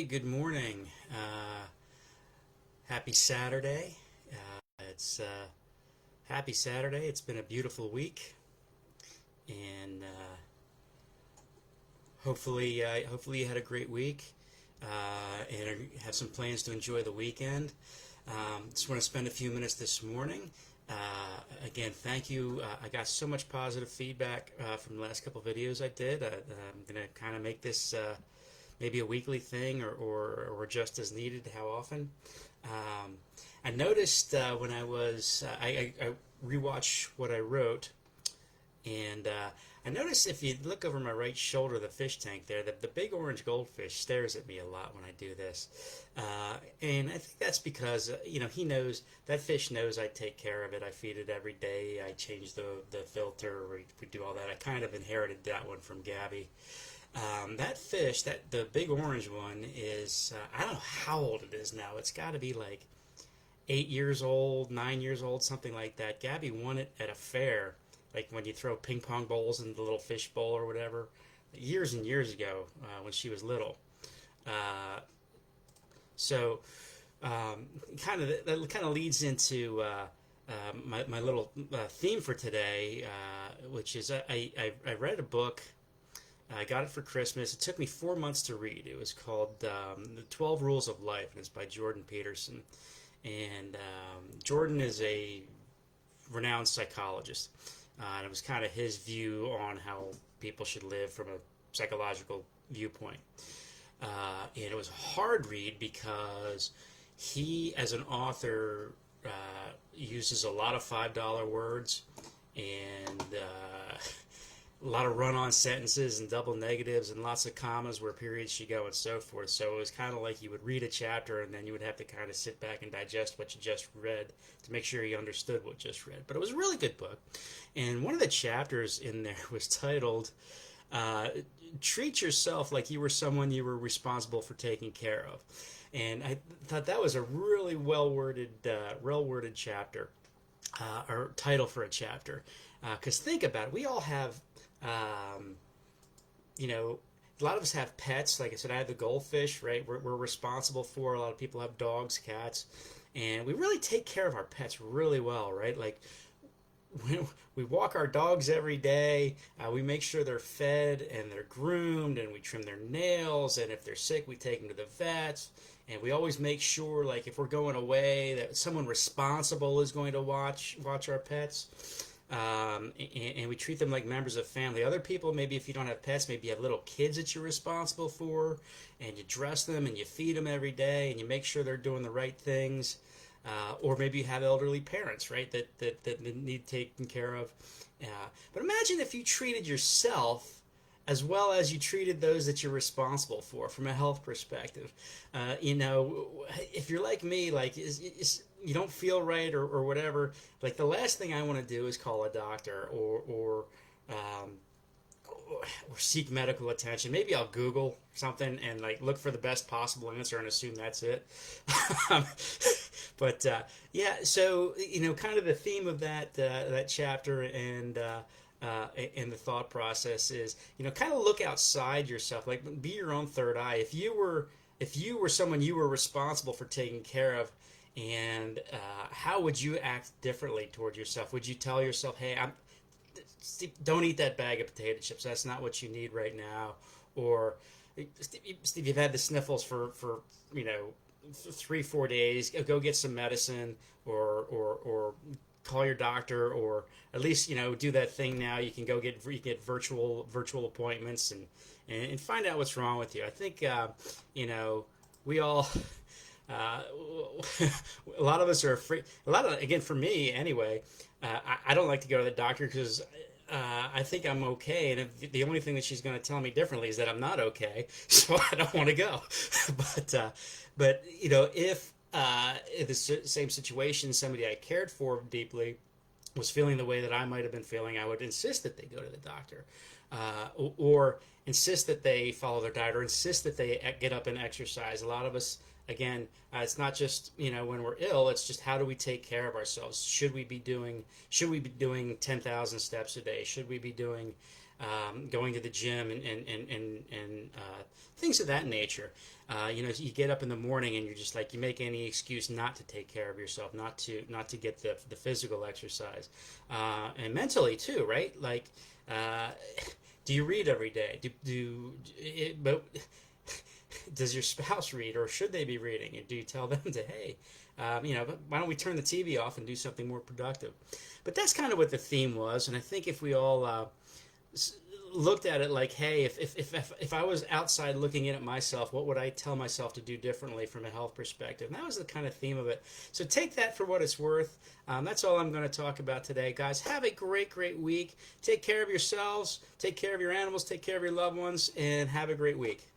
Hey, good morning. Happy Saturday. It's Happy Saturday. It's been a beautiful week, and hopefully you had a great week, and have some plans to enjoy the weekend. Just want to spend a few minutes this morning. Again, thank you. I got so much positive feedback from the last couple videos I did. I'm going to kind of make this maybe a weekly thing or just as needed. How often? Um, I noticed when I rewatched what I wrote, and I noticed if you look over my right shoulder, the fish tank there, the big orange goldfish stares at me a lot when I do this. And I think that's because, he knows, that fish knows I take care of it. I feed it every day. I change the filter. We do all that. I kind of inherited that one from Gabby. That fish, the big orange one, is, I don't know how old it is now. It's got to be like 8 years old, 9 years old, something like that. Gabby won it at a fair, like when you throw ping pong bowls in the little fish bowl or whatever, years and years ago when she was little. Uh, so that kind of leads into my little theme for today, which is I read a book. I got it for Christmas. It took me 4 months to read. It was called The 12 Rules of Life, and it's by Jordan Peterson. And Jordan is a renowned psychologist. And it was kind of his view on how people should live from a psychological viewpoint. And it was a hard read because he, as an author, uses a lot of $5 words and a lot of run-on sentences and double negatives and lots of commas where periods should go and so forth. So it was kind of like you would read a chapter and then you would have to kind of sit back and digest what you just read to make sure you understood what you just read. But it was a really good book. And one of the chapters in there was titled, Treat Yourself Like You Were Someone You Were Responsible for Taking Care of. And I thought that was a really well-worded chapter, or title for a chapter. Because think about it, we all have um, a lot of us have pets. Like I said, I have the goldfish, right? We're responsible for. A lot of people have dogs, cats, and we really take care of our pets really well, right? Like we walk our dogs every day. We make sure they're fed and they're groomed, and we trim their nails. And if they're sick, we take them to the vets. And we always make sure, like if we're going away, that someone responsible is going to watch our pets. And we treat them like members of family. Other people, maybe if you don't have pets, maybe you have little kids that you're responsible for, and you dress them and you feed them every day, and you make sure they're doing the right things. Or maybe you have elderly parents, right, that need taken care of. But imagine if you treated yourself as well as you treated those that you're responsible for from a health perspective. If you're like me, like you don't feel right or whatever, like the last thing I want to do is call a doctor um, or seek medical attention. Maybe I'll Google something and like look for the best possible answer and assume that's it. Um, but yeah, so kind of the theme of that chapter and the thought process is, kind of look outside yourself, like be your own third eye. If you were someone you were responsible for taking care of, and how would you act differently toward yourself? Would you tell yourself, hey, Steve, don't eat that bag of potato chips. That's not what you need right now. Or, Steve, you've had the sniffles for 3-4 days. Go get some medicine, or call your doctor, or at least do that thing now. You can go get virtual appointments and find out what's wrong with you. I think we all. A lot of us are afraid. Again, for me anyway, I don't like to go to the doctor because I think I'm okay, and if the only thing that she's going to tell me differently is that I'm not okay, so I don't want to go. but if in the same situation, somebody I cared for deeply was feeling the way that I might have been feeling, I would insist that they go to the doctor, or insist that they follow their diet, or insist that they get up and exercise. A lot of us, again, it's not just when we're ill. It's just, how do we take care of ourselves? Should we be doing 10,000 steps a day? Should we be doing going to the gym and things of that nature. You get up in the morning and you're just like you make any excuse not to take care of yourself, not to get the physical exercise, and mentally too, right? Like, do you read every day? But does your spouse read, or should they be reading? And do you tell them to, hey, why don't we turn the TV off and do something more productive? But that's kind of what the theme was, and I think if we all looked at it like, hey, if I was outside looking in at myself, what would I tell myself to do differently from a health perspective? And that was the kind of theme of it. So take that for what it's worth. That's all I'm going to talk about today. Guys, have a great week. Take care of yourselves. Take care of your animals. Take care of your loved ones. And have a great week.